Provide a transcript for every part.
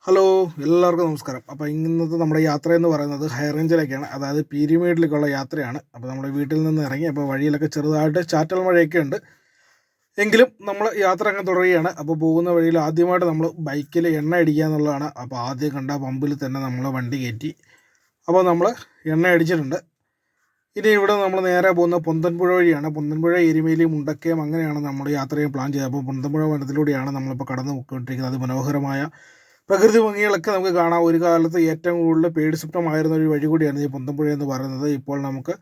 Hello, എല്ലാവർക്കും നമസ്കാരം. അപ്പോൾ ഇന്നത്തെ നമ്മുടെ യാത്രയെന്ന് പറയുന്നത് ഹൈ റേഞ്ചിലേക്കാണ്, അതായത് പീരിമേഡിലേക്കുള്ള യാത്രയാണ്. അപ്പോൾ നമ്മുടെ വീട്ടിൽ നിന്ന് ഇറങ്ങി അപ്പോൾ വഴിയിലൊക്കെ ചെറുതായിട്ട് ചാറ്റൽ മഴയൊക്കെ ഉണ്ട്. എങ്കിലും നമ്മൾ യാത്ര അങ്ങ് തുടരുകയാണ്. അപ്പോൾ പോകുന്ന വഴിയിൽ ആദ്യമായിട്ട് നമ്മൾ ബൈക്കിൽ എണ്ണ അടിക്കുക എന്നുള്ളതാണ്. അപ്പോൾ ആദ്യം കണ്ട പമ്പിൽ തന്നെ നമ്മൾ വണ്ടി കയറ്റി. അപ്പോൾ നമ്മൾ എണ്ണ അടിച്ചിട്ടുണ്ട്. ഇനി ഇവിടെ നമ്മൾ നേരെ പോകുന്ന പൊന്തൻപുഴ വഴിയാണ്. പൊന്തൻപുഴ, എരുമേലി, മുണ്ടക്കയം അങ്ങനെയാണ് നമ്മൾ യാത്രയെ പ്ലാൻ ചെയ്തത്. അപ്പോൾ പൊന്തൻപുഴ വനത്തിലൂടെയാണ് നമ്മളിപ്പോൾ കടന്നു പോയിക്കൊണ്ടിരിക്കുന്നത്. മനോഹരമായ പ്രകൃതി ഭംഗികളൊക്കെ നമുക്ക് കാണാം. ഒരു കാലത്ത് ഏറ്റവും കൂടുതൽ പേടിസ്വപ്നമായിരുന്ന ഒരു വഴി കൂടിയാണ് ഈ പൊന്തൻപുഴ എന്ന് പറയുന്നത്. ഇപ്പോൾ നമുക്ക്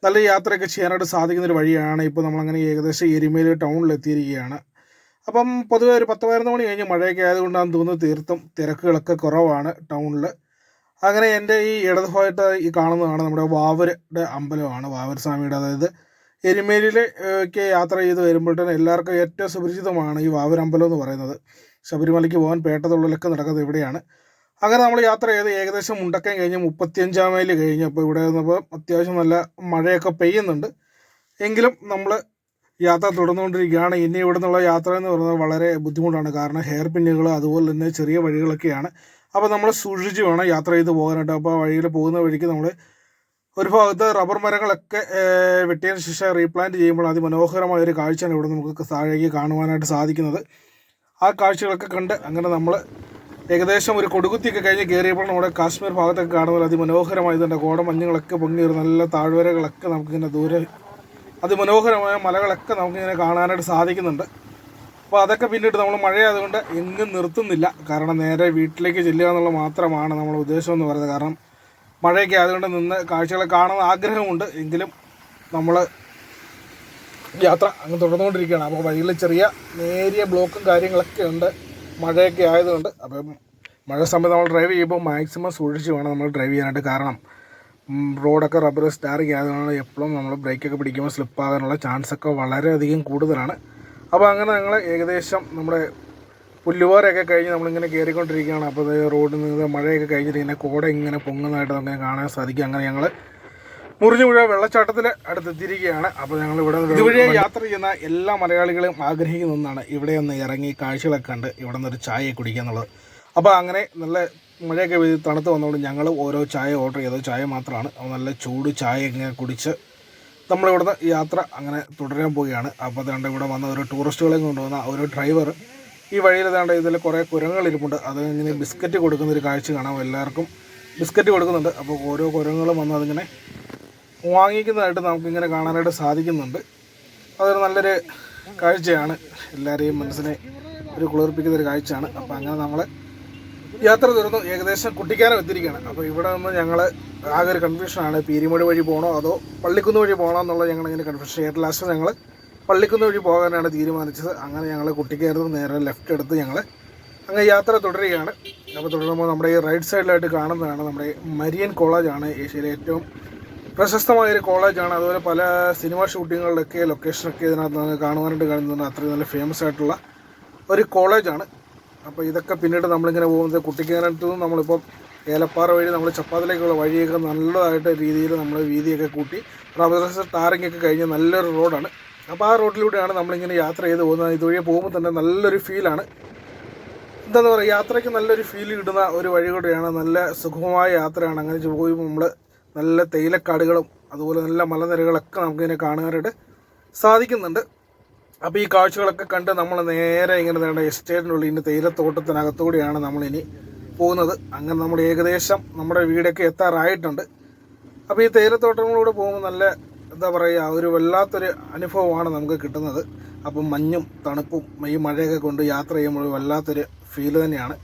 നല്ല യാത്രയൊക്കെ ചെയ്യാനായിട്ട് സാധിക്കുന്നൊരു വഴിയാണ്. ഇപ്പോൾ നമ്മളങ്ങനെ ഏകദേശം എരുമേലി ടൗണിലെത്തിയിരിക്കുകയാണ്. അപ്പം പൊതുവേ ഒരു 10-11 മണി കഴിഞ്ഞ് മഴയൊക്കെ ആയതുകൊണ്ടാണെന്ന് തോന്നുന്നു തീർത്തും തിരക്കുകളൊക്കെ കുറവാണ് ടൗണിൽ. അങ്ങനെ എൻ്റെ ഈ ഇടതുഭാഗത്ത് ഈ കാണുന്നതാണ് നമ്മുടെ വാവരുടെ അമ്പലമാണ്. വാവർ സ്വാമിയുടെ, അതായത് എരുമേലിയിലേക്ക് യാത്ര ചെയ്ത് വരുമ്പോഴത്തേനും എല്ലാവർക്കും ഏറ്റവും സുപരിചിതമാണ് ഈ വാവർ അമ്പലം എന്ന് പറയുന്നത്. ശബരിമലയ്ക്ക് പോകാൻ പേട്ടതുള്ളലൊക്കെ നടക്കുന്നത് ഇവിടെയാണ്. അങ്ങനെ നമ്മൾ യാത്ര ചെയ്ത് ഏകദേശം മുണ്ടക്കയം കഴിഞ്ഞ് 35 മൈൽ കഴിഞ്ഞ് അപ്പോൾ ഇവിടെ വന്നപ്പോൾ അത്യാവശ്യം നല്ല മഴയൊക്കെ പെയ്യുന്നുണ്ട്. എങ്കിലും നമ്മൾ യാത്ര തുടർന്നുകൊണ്ടിരിക്കുകയാണ്. ഇനി ഇവിടെ നിന്നുള്ള യാത്ര എന്ന് പറയുന്നത് വളരെ ബുദ്ധിമുട്ടാണ്. കാരണം ഹെയർ പിന്നുകൾ അതുപോലെ തന്നെ ചെറിയ വഴികളൊക്കെയാണ്. അപ്പോൾ നമ്മൾ സൂക്ഷിച്ച് വേണം യാത്ര ചെയ്ത് പോകാനായിട്ട്. അപ്പോൾ വഴിയിൽ പോകുന്ന വഴിക്ക് നമ്മൾ ഒരു ഭാഗത്ത് റബ്ബർ മരങ്ങളൊക്കെ വെട്ടിയതിന് ശേഷം റീപ്ലാന്റ് ചെയ്യുമ്പോൾ അതിമനോഹരമായ ഒരു കാഴ്ചയാണ് ഇവിടെ നമുക്ക് താഴേക്ക് കാണുവാനായിട്ട് സാധിക്കുന്നത്. ആ കാഴ്ചകളൊക്കെ കണ്ട് അങ്ങനെ നമ്മൾ ഏകദേശം ഒരു കൊടുകുത്തിയൊക്കെ കഴിഞ്ഞ് കയറിയപ്പോൾ നമ്മുടെ കാശ്മീർ ഭാഗത്തൊക്കെ കാണുന്നത് അതിമനോഹരമായതുണ്ട്. കോടമഞ്ഞുകളൊക്കെ പൊങ്ങി ഒരു നല്ല താഴ്വരകളൊക്കെ നമുക്കിങ്ങനെ ദൂരെ അതിമനോഹരമായ മലകളൊക്കെ നമുക്കിങ്ങനെ കാണാനായിട്ട് സാധിക്കുന്നുണ്ട്. അപ്പോൾ അതൊക്കെ പിന്നീട് നമ്മൾ മഴയായതുകൊണ്ട് എങ്ങും നിർത്തുന്നില്ല. കാരണം നേരെ വീട്ടിലേക്ക് ചെല്ലുക എന്നുള്ളത് മാത്രമാണ് നമ്മുടെ ഉദ്ദേശം എന്ന് പറയുന്നത്. കാരണം മഴയൊക്കെ ആയതുകൊണ്ട് നിന്ന് കാഴ്ചകളെ കാണുന്ന ആഗ്രഹമുണ്ട്. എങ്കിലും നമ്മൾ യാത്ര അങ്ങ് തുടർന്നുകൊണ്ടിരിക്കുകയാണ്. അപ്പോൾ വഴിയിൽ ചെറിയ നേരിയ ബ്ലോക്കും കാര്യങ്ങളൊക്കെ ഉണ്ട് മഴയൊക്കെ ആയതുകൊണ്ട്. അപ്പം മഴ സമയത്ത് നമ്മൾ ഡ്രൈവ് ചെയ്യുമ്പോൾ മാക്സിമം സൂക്ഷിച്ച് വേണം നമ്മൾ ഡ്രൈവ് ചെയ്യാനായിട്ട്. കാരണം റോഡൊക്കെ റബ്ബർ സ്റ്റാറിങ് ആയതുകൊണ്ട് എപ്പോഴും നമ്മൾ ബ്രേക്കൊക്കെ പിടിക്കുമ്പോൾ സ്ലിപ്പാകാനുള്ള ചാൻസൊക്കെ വളരെയധികം കൂടുതലാണ്. അപ്പോൾ അങ്ങനെ ഞങ്ങൾ ഏകദേശം നമ്മുടെ പുല്ലുവാരൊക്കെ കഴിഞ്ഞ് നമ്മളിങ്ങനെ കയറിക്കൊണ്ടിരിക്കുകയാണ്. അപ്പോൾ റോഡിൽ നിന്ന് മഴയൊക്കെ കഴിഞ്ഞിട്ട് ഇങ്ങനെ കോട ഇങ്ങനെ പൊങ്ങുന്നതായിട്ട് നമുക്ക് കാണാൻ സാധിക്കും. അങ്ങനെ ഞങ്ങൾ മുറിഞ്ഞുപുഴ വെള്ളച്ചാട്ടത്തിൽ അടുത്തെത്തിയിരിക്കുകയാണ്. അപ്പോൾ ഞങ്ങൾ ഇവിടെ ഇതുവഴിയെ യാത്ര ചെയ്യുന്ന എല്ലാ മലയാളികളും ആഗ്രഹിക്കുന്ന ഒന്നാണ് ഇവിടെ ഒന്ന് ഇറങ്ങി കാഴ്ചകളൊക്കെ കണ്ട് ഇവിടെ നിന്നൊരു ചായ കുടിക്കുക എന്നുള്ളത്. അപ്പോൾ അങ്ങനെ നല്ല മഴയൊക്കെ തണുത്ത് വന്നുകൊണ്ട് ഞങ്ങൾ ഓരോ ചായ ഓർഡർ ചെയ്തത്. ചായ മാത്രമാണ്. നല്ല ചൂട് ചായ ഇങ്ങനെ കുടിച്ച് നമ്മളിവിടുന്ന് യാത്ര അങ്ങനെ തുടരാൻ പോവുകയാണ്. അപ്പോൾ അതുകൊണ്ട് ഇവിടെ വന്ന ഒരു ടൂറിസ്റ്റുകളെ കൊണ്ടുവന്ന ഒരു ഡ്രൈവർ ഈ വഴിയിൽ ഏതാണ്ട് ഇതിൽ കുറേ കുരങ്ങുകൾ ഇരിപ്പുണ്ട്. അത് ഇങ്ങനെ ബിസ്ക്കറ്റ് കൊടുക്കുന്നൊരു കാഴ്ച കാണാം. എല്ലാവർക്കും ബിസ്ക്കറ്റ് കൊടുക്കുന്നുണ്ട്. അപ്പോൾ ഓരോ കുരങ്ങുകളും വന്ന് അതിങ്ങനെ വാങ്ങിക്കുന്നതായിട്ട് നമുക്കിങ്ങനെ കാണാനായിട്ട് സാധിക്കുന്നുണ്ട്. അതൊരു നല്ലൊരു കാഴ്ചയാണ്. എല്ലാവരെയും മനസ്സിനെ ഒരു കുളിർപ്പിക്കുന്നൊരു കാഴ്ചയാണ്. അപ്പോൾ അങ്ങനെ നമ്മൾ യാത്ര തീർന്നു ഏകദേശം കുട്ടിക്കാനം എത്തിയിരിക്കുകയാണ്. അപ്പോൾ ഇവിടെ നിന്ന് ഞങ്ങൾ ആകെ ഒരു കൺഫ്യൂഷനാണ്. പീരിമേട് വഴി പോകണോ അതോ പള്ളിക്കുന്ന് വഴി പോകണോ എന്നുള്ള ഞങ്ങളിങ്ങനെ കൺഫ്യൂഷൻ. ഏറ്റവും ലാസ്റ്റ് ഞങ്ങൾ പള്ളിക്കുന്ന് വഴി പോകാനാണ് തീരുമാനിച്ചത്. അങ്ങനെ ഞങ്ങൾ കുട്ടിക്കാനത്ത് നേരെ ലെഫ്റ്റ് എടുത്ത് ഞങ്ങൾ അങ്ങനെ യാത്ര തുടരുകയാണ്. അപ്പോൾ തുടരുമ്പോൾ നമ്മുടെ ഈ റൈറ്റ് സൈഡിലായിട്ട് കാണുന്നതാണ് നമ്മുടെ മരിയൻ കോളേജാണ്. ഏഷ്യയിലെ ഏറ്റവും പ്രശസ്തമായൊരു കോളേജാണ്. അതുപോലെ പല സിനിമ ഷൂട്ടിങ്ങുകളിലൊക്കെ ലൊക്കേഷനൊക്കെ ഇതിനകത്ത് നമുക്ക് കാണുവാനായിട്ട് കാണുന്നുണ്ട്. അത്രയും നല്ല ഫേമസ് ആയിട്ടുള്ള ഒരു കോളേജാണ്. അപ്പോൾ ഇതൊക്കെ പിന്നീട് നമ്മളിങ്ങനെ പോകുന്നത് കുട്ടിക്കാനത്തു നിന്ന് നമ്മളിപ്പോൾ ഏലപ്പാറ വഴി നമ്മൾ ചപ്പാത്തിലേക്കുള്ള വഴിയൊക്കെ നല്ലതായിട്ട് രീതിയിൽ നമ്മൾ വീതിയൊക്കെ കൂട്ടി റബ്ബർ ടാറിങ്ങൊക്കെ കഴിഞ്ഞ് നല്ലൊരു റോഡാണ്. അപ്പോൾ ആ റോഡിലൂടെയാണ് നമ്മളിങ്ങനെ യാത്ര ചെയ്ത് പോകുന്നത്. ഇതുവഴി പോകുമ്പോൾ തന്നെ നല്ലൊരു ഫീലാണ്. എന്താണെന്ന് പറയുക, യാത്രയ്ക്ക് നല്ലൊരു ഫീൽ കിട്ടുന്ന ഒരു വഴി കൂടെയാണ്. നല്ല സുഗമമായ യാത്രയാണ്. അങ്ങനെ പോകുമ്പോൾ നമ്മൾ നല്ല തേയിലക്കാടുകളും അതുപോലെ നല്ല മലനിരകളൊക്കെ നമുക്കിങ്ങനെ കാണാനായിട്ട് സാധിക്കുന്നുണ്ട്. അപ്പോൾ ഈ കാഴ്ചകളൊക്കെ കണ്ട് നമ്മൾ നേരെ ഇങ്ങനെ വേണ്ട എസ്റ്റേറ്റിനുള്ളിൽ ഇനി തേയിലത്തോട്ടത്തിനകത്തുകൂടിയാണ് നമ്മളിനി പോകുന്നത്. അങ്ങനെ നമ്മൾ ഏകദേശം നമ്മുടെ വീടൊക്കെ എത്താറായിട്ടുണ്ട്. അപ്പോൾ ഈ തേയിലത്തോട്ടങ്ങളിലൂടെ പോകുമ്പോൾ നല്ല എന്താ പറയുക, ഒരു വല്ലാത്തൊരു അനുഭവമാണ് നമുക്ക് കിട്ടുന്നത്. അപ്പം മഞ്ഞും തണുപ്പും ഈ മഴയൊക്കെ കൊണ്ട് യാത്ര ചെയ്യുമ്പോൾ വല്ലാത്തൊരു ഫീൽ തന്നെയാണ്.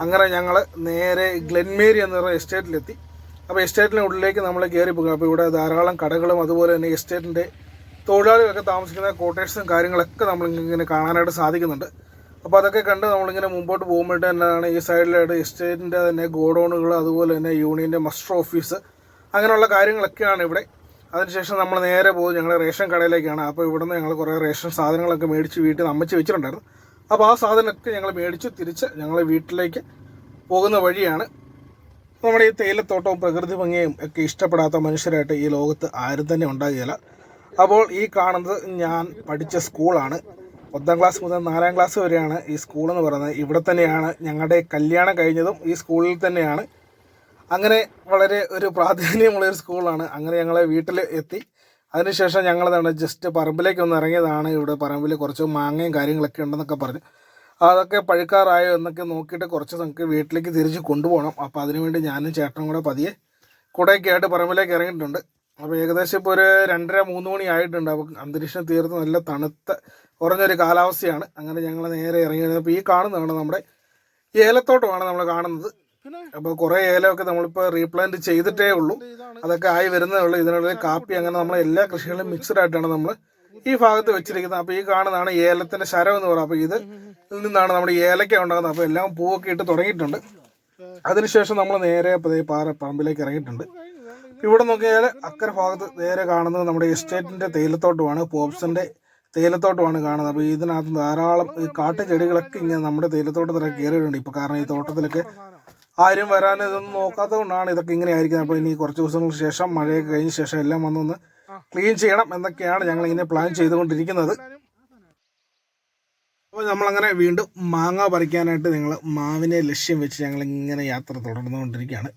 അങ്ങനെ ഞങ്ങൾ നേരെ ഗ്ലെൻമേരി എന്ന് പറയുന്ന എസ്റ്റേറ്റിലെത്തി. അപ്പോൾ എസ്റ്റേറ്റിൻ്റെ ഉള്ളിലേക്ക് നമ്മൾ കയറി പോകുക. അപ്പോൾ ഇവിടെ ധാരാളം കടകളും അതുപോലെ തന്നെ എസ്റ്റേറ്റിൻ്റെ തൊഴിലാളികളൊക്കെ താമസിക്കുന്ന ക്വാർട്ടേഴ്സും കാര്യങ്ങളൊക്കെ നമ്മളിങ്ങനെ കാണാനായിട്ട് സാധിക്കുന്നുണ്ട്. അപ്പോൾ അതൊക്കെ കണ്ട് നമ്മളിങ്ങനെ മുമ്പോട്ട് പോകുമ്പോഴത്തെ തന്നെയാണ് ഈ സൈഡിലായിട്ട് എസ്റ്റേറ്റിൻ്റെ തന്നെ ഗോഡൗണുകൾ അതുപോലെ തന്നെ യൂണിയൻ്റെ മസ്റ്റർ ഓഫീസ് അങ്ങനെയുള്ള കാര്യങ്ങളൊക്കെയാണ് ഇവിടെ. അതിനുശേഷം നമ്മൾ നേരെ പോകും ഞങ്ങൾ റേഷൻ കടയിലേക്കാണ്. അപ്പോൾ ഇവിടുന്ന് ഞങ്ങൾ കുറേ റേഷൻ സാധനങ്ങളൊക്കെ മേടിച്ച് വീട്ടിൽ നിന്ന് അമ്മച്ച് വെച്ചിട്ടുണ്ടായിരുന്നു. അപ്പോൾ ആ സാധനമൊക്കെ ഞങ്ങൾ മേടിച്ച് തിരിച്ച് ഞങ്ങൾ വീട്ടിലേക്ക് പോകുന്ന വഴിയാണ്. നമ്മുടെ ഈ തേയിലത്തോട്ടവും പ്രകൃതി ഭംഗിയും ഒക്കെ ഇഷ്ടപ്പെടാത്ത മനുഷ്യരായിട്ട് ഈ ലോകത്ത് ആരും തന്നെ ഉണ്ടാകുകയില്ല. അപ്പോൾ ഈ കാണുന്നത് ഞാൻ പഠിച്ച സ്കൂളാണ്. 1 ക്ലാസ് മുതൽ 4 ക്ലാസ് വരെയാണ് ഈ സ്കൂളെന്ന് പറയുന്നത്. ഇവിടെ തന്നെയാണ് ഞങ്ങളുടെ കല്യാണം കഴിഞ്ഞതും ഈ സ്കൂളിൽ തന്നെയാണ്. അങ്ങനെ വളരെ ഒരു പ്രാധാന്യമുള്ളൊരു സ്കൂളാണ്. അങ്ങനെ ഞങ്ങളെ വീട്ടിൽ എത്തി. അതിനുശേഷം ഞങ്ങളതാണ് ജസ്റ്റ് പറമ്പിലേക്ക് ഒന്ന് ഇറങ്ങിയതാണ്. ഇവിടെ പറമ്പിൽ കുറച്ച് മാങ്ങയും കാര്യങ്ങളൊക്കെ ഉണ്ടെന്നൊക്കെ പറഞ്ഞു. അതൊക്കെ പഴുക്കാറായോ എന്നൊക്കെ നോക്കിയിട്ട് കുറച്ച് നമുക്ക് വീട്ടിലേക്ക് തിരിച്ച് കൊണ്ടുപോകണം. അപ്പോൾ അതിനുവേണ്ടി ഞാനും ചേട്ടനും കൂടെ പതിയെ കുടയൊക്കെ ആയിട്ട് പറമ്പിലേക്ക് ഇറങ്ങിയിട്ടുണ്ട്. അപ്പോൾ ഏകദേശം ഇപ്പോൾ ഒരു 2:30-3 മണി ആയിട്ടുണ്ട്. അപ്പോൾ അന്തരീക്ഷം തീർത്ത് നല്ല തണുത്ത കുറഞ്ഞൊരു കാലാവസ്ഥയാണ്. അങ്ങനെ ഞങ്ങൾ നേരെ ഇറങ്ങി. അപ്പോൾ ഈ കാണുന്നതാണ് നമ്മുടെ ഏലത്തോട്ടമാണ് നമ്മൾ കാണുന്നത്. അപ്പോൾ കുറേ ഏലമൊക്കെ നമ്മളിപ്പോൾ റീപ്ലാന്റ് ചെയ്തിട്ടേ ഉള്ളൂ, അതൊക്കെ ആയി വരുന്നേ ഉള്ളൂ. ഇതിനുള്ള കാപ്പി അങ്ങനെ നമ്മൾ എല്ലാ കൃഷികളും മിക്സഡ് ആയിട്ടാണ് നമ്മൾ ഈ ഭാഗത്ത് വെച്ചിരിക്കുന്നത്. അപ്പോൾ ഈ കാണുന്നതാണ് ഏലത്തിൻ്റെ ശരം എന്ന് പറയുന്നത്. അപ്പോൾ ഇതിൽ നിന്നാണ് നമ്മുടെ ഏലക്ക ഉണ്ടാകുന്നത്. അപ്പോൾ എല്ലാം പൂവൊക്കെ ഇട്ട് തുടങ്ങിയിട്ടുണ്ട്. അതിനുശേഷം നമ്മൾ നേരെ പറമ്പിലേക്ക് ഇറങ്ങിയിട്ടുണ്ട്. ഇവിടെ നോക്കിയാൽ അക്കരെ ഭാഗത്ത് നേരെ കാണുന്നത് നമ്മുടെ എസ്റ്റേറ്റിൻ്റെ തേയിലത്തോട്ടമാണ്, പോപ്സിൻ്റെ തേയിലത്തോട്ടമാണ് കാണുന്നത്. അപ്പോൾ ഇതിനകത്ത് ധാരാളം ഈ കാട്ടുചെടികളൊക്കെ ഇങ്ങനെ നമ്മുടെ തേയിലത്തോട്ടത്തിലൊക്കെ കയറിയിട്ടുണ്ട്. ഇപ്പോൾ കാരണം ഈ തോട്ടത്തിലൊക്കെ ആരും വരാൻ ഇതൊന്നും നോക്കാത്തത് കൊണ്ടാണ് ഇതൊക്കെ ഇങ്ങനെ ആയിരിക്കുന്നത്. അപ്പോൾ ഇനി കുറച്ച് ദിവസങ്ങൾക്ക് ശേഷം മഴയൊക്കെ കഴിഞ്ഞ ശേഷം എല്ലാം വന്നൊന്ന് ക്ലീൻ ചെയ്യണം എന്നൊക്കെയാണ് ഞങ്ങളിങ്ങനെ പ്ലാൻ ചെയ്തുകൊണ്ടിരിക്കുന്നത്. അപ്പോൾ നമ്മളങ്ങനെ വീണ്ടും മാങ്ങ പറിക്കാനായിട്ട് ഞങ്ങൾ മാവിനെ ലക്ഷ്യം വെച്ച് ഞങ്ങളിങ്ങനെ യാത്ര തുടർന്നുകൊണ്ടിരിക്കുകയാണ്.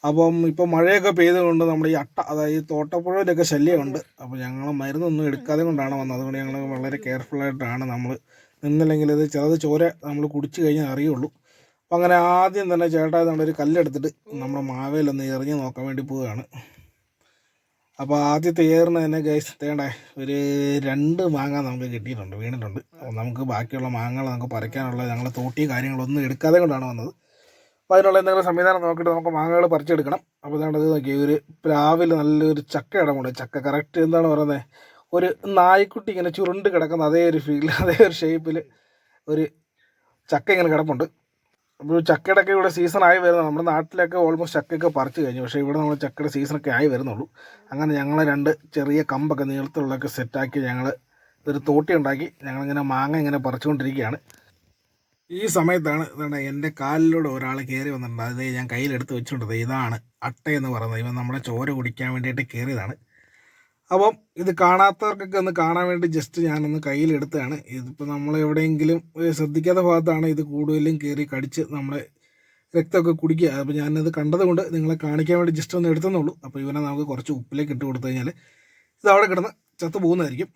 അപ്പം ഇപ്പോൾ മഴയൊക്കെ പെയ്തുകൊണ്ട് നമ്മുടെ ഈ അതായത് തോട്ടപ്പുഴയിലൊക്കെ ശല്യമുണ്ട്. അപ്പോൾ ഞങ്ങൾ മരുന്നൊന്നും എടുക്കാതെ കൊണ്ടാണ് വന്നത്. അതുകൊണ്ട് ഞങ്ങൾ വളരെ കെയർഫുള്ളായിട്ടാണ് നമ്മൾ നിന്നില്ലെങ്കിൽ ഇത് ചിലത് ചോര നമ്മൾ കുടിച്ചു കഴിഞ്ഞാൽ അറിയുള്ളൂ. അപ്പം അങ്ങനെ ആദ്യം തന്നെ ചേട്ടാ നമ്മളൊരു കല്ലെടുത്തിട്ട് നമ്മുടെ മാവേലൊന്ന് എറിഞ്ഞ് നോക്കാൻ വേണ്ടി പോവുകയാണ്. അപ്പോൾ ആദ്യത്തെ ഏറിന് തന്നെ ഗൈസ് തേണ്ടേ ഒരു 2 മാങ്ങ നമുക്ക് കിട്ടിയിട്ടുണ്ട്, വീണിട്ടുണ്ട്. അപ്പോൾ നമുക്ക് ബാക്കിയുള്ള മാങ്ങകൾ നമുക്ക് പറിക്കാനുള്ള ഞങ്ങൾ തോട്ടി കാര്യങ്ങളൊന്നും എടുക്കാതെ കൊണ്ടാണ് വന്നത്. അപ്പോൾ അതിനുള്ള എന്തെങ്കിലും സംവിധാനം നോക്കിയിട്ട് നമുക്ക് മാങ്ങകൾ പറിച്ചെടുക്കണം. അപ്പോൾ ഇതാണ്ടത് നോക്കി ഒരു പ്ലാവിൽ നല്ലൊരു ചക്ക ഇടമുണ്ട്. ചക്ക കറക്റ്റ് എന്താണ് പറയുന്നത്, ഒരു നായ്ക്കുട്ടി ഇങ്ങനെ ചുരുണ്ട് കിടക്കുന്ന അതേ ഒരു ഫീൽ, അതേ ഒരു ഷേപ്പിൽ ഒരു ചക്ക ഇങ്ങനെ കിടപ്പുണ്ട്. അപ്പോൾ ചക്കയുടെയൊക്കെ ഇവിടെ സീസണായി വരുന്നത്. നമ്മുടെ നാട്ടിലൊക്കെ ഓൾമോസ്റ്റ് ചക്കയൊക്കെ പറിച്ച് കഴിഞ്ഞു. പക്ഷേ ഇവിടെ നമ്മൾ ചക്കയുടെ സീസണൊക്കെ ആയി വരുന്നുള്ളൂ. അങ്ങനെ ഞങ്ങൾ 2 ചെറിയ കമ്പൊക്കെ നീളത്തിലുള്ളതൊക്കെ സെറ്റാക്കി ഞങ്ങൾ ഒരു തോട്ടി ഉണ്ടാക്കി ഞങ്ങളിങ്ങനെ മാങ്ങ ഇങ്ങനെ പറിച്ചുകൊണ്ടിരിക്കുകയാണ്. ഈ സമയത്താണ് ഇതാണ് എൻ്റെ കാലിലൂടെ ഒരാൾ കയറി വന്നിട്ടുണ്ട്. അത് ഞാൻ കയ്യിലെടുത്ത് വെച്ചുകൊണ്ടത്. ഇതാണ് അട്ടയെന്ന് പറയുന്നത്. ഇവൻ നമ്മുടെ ചോര കുടിക്കാൻ വേണ്ടിയിട്ട് കയറിയതാണ്. അപ്പം ഇത് കാണാത്തവർക്കൊക്കെ ഒന്ന് കാണാൻ വേണ്ടി ജസ്റ്റ് ഞാനൊന്ന് കയ്യിലെടുത്തതാണ്. ഇതിപ്പോൾ നമ്മൾ എവിടെയെങ്കിലും ശ്രദ്ധിക്കാത്ത ഭാഗത്താണ് ഇത് കൂടുതലും കയറി കടിച്ച് നമ്മളെ രക്തമൊക്കെ കുടിക്കുക. അപ്പോൾ ഞാനത് കണ്ടതുകൊണ്ട് നിങ്ങളെ കാണിക്കാൻ വേണ്ടി ജസ്റ്റ് ഒന്ന് എടുത്തെന്നുള്ളൂ. അപ്പോൾ ഇവനെ നമുക്ക് കുറച്ച് ഉപ്പിലേക്ക് ഇട്ട് കൊടുത്തു കഴിഞ്ഞാൽ ഇത് അവിടെ കിടന്ന് ചത്തു പോകുന്നതായിരിക്കും.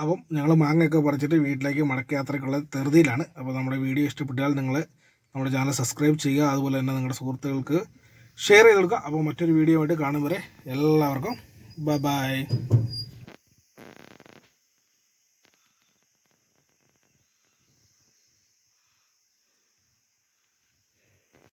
അപ്പം ഞങ്ങൾ മാങ്ങയൊക്കെ പറിച്ചിട്ട് വീട്ടിലേക്ക് മടക്കയാത്രയ്ക്കുള്ള ധൃതിയിലാണ്. അപ്പോൾ നമ്മുടെ വീഡിയോ ഇഷ്ടപ്പെട്ടാൽ നിങ്ങൾ നമ്മുടെ ചാനൽ സബ്സ്ക്രൈബ് ചെയ്യുക. അതുപോലെ തന്നെ നിങ്ങളുടെ സുഹൃത്തുക്കൾക്ക് ഷെയർ ചെയ്ത് കൊടുക്കുക. അപ്പോൾ മറ്റൊരു വീഡിയോ ആയിട്ട് കാണും വരെ എല്ലാവർക്കും ബൈ.